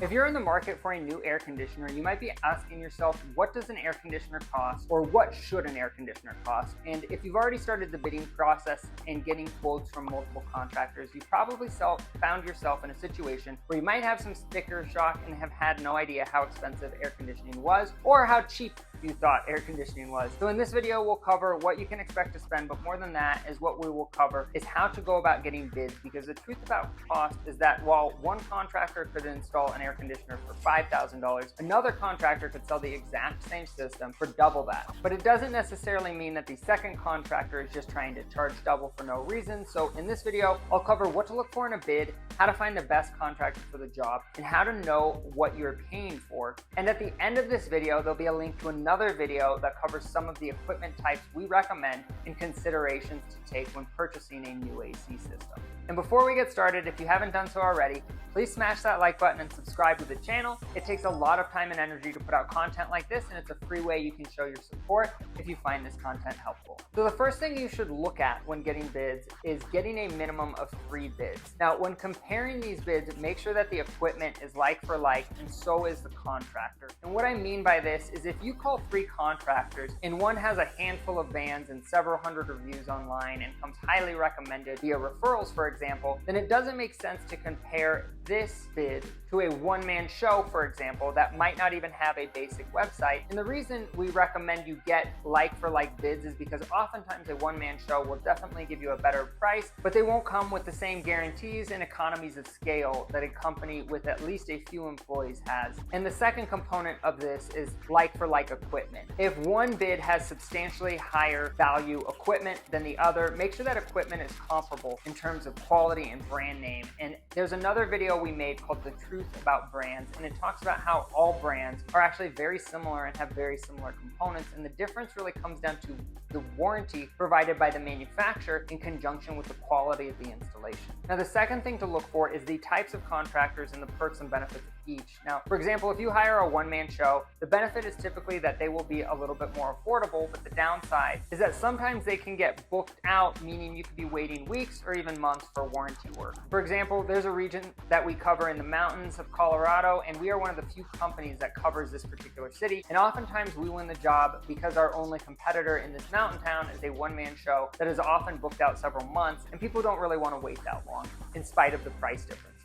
If you're in the market for a new air conditioner, you might be asking yourself, what does an air conditioner cost, or what should an air conditioner cost? And if you've already started the bidding process and getting quotes from multiple contractors, you probably found yourself in a situation where you might have some sticker shock and have had no idea how expensive air conditioning was or how cheap you thought air conditioning was. So in this video, we'll cover what you can expect to spend, but more than that is what we will cover is how to go about getting bids, because the truth about cost is that while one contractor could install an air conditioner for $5,000, another contractor could sell the exact same system for double that. But it doesn't necessarily mean that the second contractor is just trying to charge double for no reason. So in this video, I'll cover what to look for in a bid, how to find the best contractor for the job, and how to know what you're paying for. And at the end of this video, there'll be a link to another video that covers some of the equipment types we recommend and considerations to take when purchasing a new AC system. And before we get started, if you haven't done so already, please smash that like button and subscribe to the channel. It takes a lot of time and energy to put out content like this, and it's a free way you can show your support if you find this content helpful. So the first thing you should look at when getting bids is getting a minimum of 3 bids. Now, when comparing these bids, make sure that the equipment is like for like, and so is the contractor. And what I mean by this is if you call 3 contractors and one has a handful of vans and several hundred reviews online and comes highly recommended via referrals, for example, then it doesn't make sense to compare this bid to a one-man show, for example, that might not even have a basic website. And the reason we recommend you get like-for-like bids is because oftentimes a one-man show will definitely give you a better price, but they won't come with the same guarantees and economies of scale that a company with at least a few employees has. And the second component of this is like-for-like equipment. If one bid has substantially higher value equipment than the other, make sure that equipment is comparable in terms of quality and brand name. And there's another video we made called The Truth About Brands, and it talks about how all brands are actually very similar and have very similar components, and the difference really comes down to the warranty provided by the manufacturer in conjunction with the quality of the installation. Now, the second thing to look for is the types of contractors and the perks and benefits of each. Now, for example, if you hire a one-man show, the benefit is typically that they will be a little bit more affordable, but the downside is that sometimes they can get booked out, meaning you could be waiting weeks or even months for warranty work. For example, there's a region that we cover in the mountains of Colorado, and we are one of the few companies that covers this particular city, and oftentimes we win the job because our only competitor in this mountain town is a one-man show that is often booked out several months, and people don't really want to wait that long in spite of the price differences.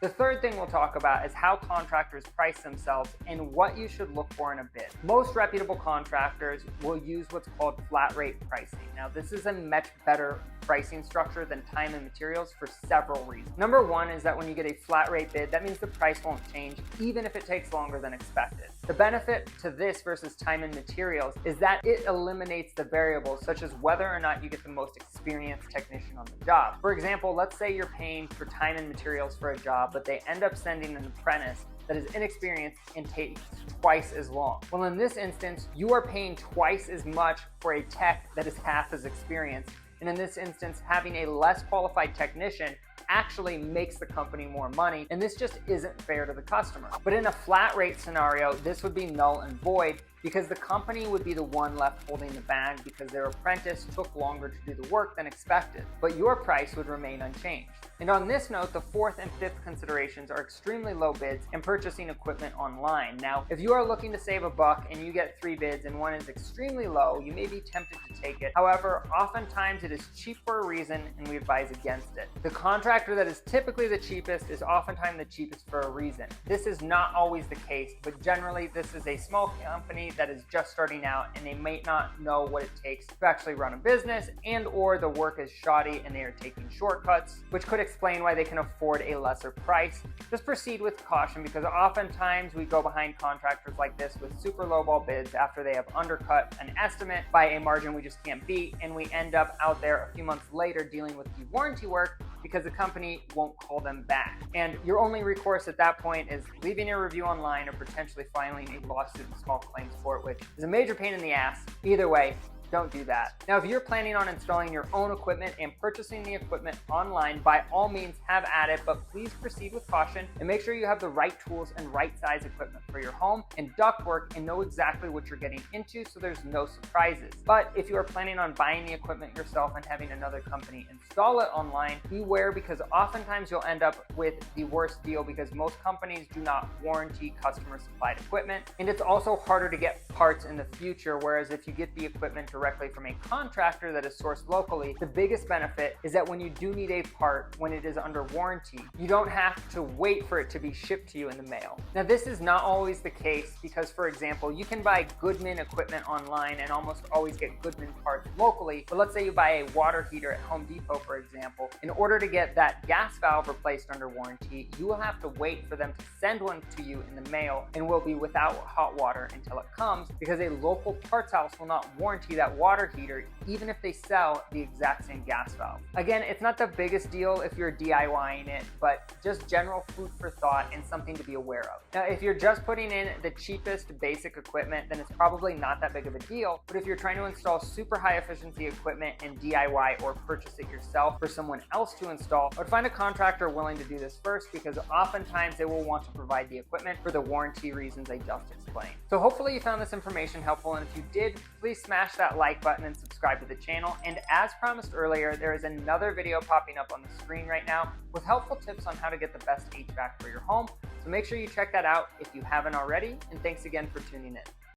The third thing we'll talk about is how contractors price themselves and what you should look for in a bid. Most reputable contractors will use what's called flat rate pricing. Now, this is a much better pricing structure than time and materials for several reasons. Number one is that when you get a flat rate bid, that means the price won't change even if it takes longer than expected. The benefit to this versus time and materials is that it eliminates the variables such as whether or not you get the most experienced technician on the job. For example, let's say you're paying for time and materials for a job, but they end up sending an apprentice that is inexperienced and takes twice as long. Well, in this instance, you are paying twice as much for a tech that is half as experienced. And in this instance, having a less qualified technician actually makes the company more money, and this just isn't fair to the customer. But in a flat rate scenario, this would be null and void because the company would be the one left holding the bag because their apprentice took longer to do the work than expected, but your price would remain unchanged. And on this note, the fourth and fifth considerations are extremely low bids and purchasing equipment online. Now, if you are looking to save a buck and you get 3 bids and one is extremely low, you may be tempted to take it. However, oftentimes it is cheap for a reason and we advise against it. The contractor that is typically the cheapest is oftentimes the cheapest for a reason. This is not always the case, but generally this is a small company that is just starting out and they might not know what it takes to actually run a business, and or the work is shoddy and they are taking shortcuts, which could explain why they can afford a lesser price. Just proceed with caution because oftentimes we go behind contractors like this with super lowball bids after they have undercut an estimate by a margin we just can't beat, and we end up out there a few months later dealing with the warranty work because the company won't call them back. And your only recourse at that point is leaving a review online or potentially filing a lawsuit in small claims court, which is a major pain in the ass. Either way, don't do that. Now, if you're planning on installing your own equipment and purchasing the equipment online, by all means have at it, but please proceed with caution and make sure you have the right tools and right size equipment for your home and ductwork and know exactly what you're getting into so there's no surprises. But if you are planning on buying the equipment yourself and having another company install it online, beware, because oftentimes you'll end up with the worst deal because most companies do not warranty customer supplied equipment, and it's also harder to get parts in the future, whereas if you get the equipment directly from a contractor that is sourced locally, the biggest benefit is that when you do need a part when it is under warranty, you don't have to wait for it to be shipped to you in the mail. Now, this is not always the case because, for example, you can buy Goodman equipment online and almost always get Goodman parts locally, but let's say you buy a water heater at Home Depot, for example. In order to get that gas valve replaced under warranty, you will have to wait for them to send one to you in the mail and will be without hot water until it comes, because a local parts house will not warranty that water heater even if they sell the exact same gas valve. Again, it's not the biggest deal if you're DIYing it, but just general food for thought and something to be aware of. Now, if you're just putting in the cheapest basic equipment, then it's probably not that big of a deal. But if you're trying to install super high efficiency equipment and DIY or purchase it yourself for someone else to install, I would find a contractor willing to do this first, because oftentimes they will want to provide the equipment for the warranty reasons I just explained. So hopefully you found this information helpful, and if you did, please smash that like button and subscribe to the channel. And as promised earlier, there is another video popping up on the screen right now with helpful tips on how to get the best HVAC for your home. So make sure you check that out if you haven't already, and thanks again for tuning in.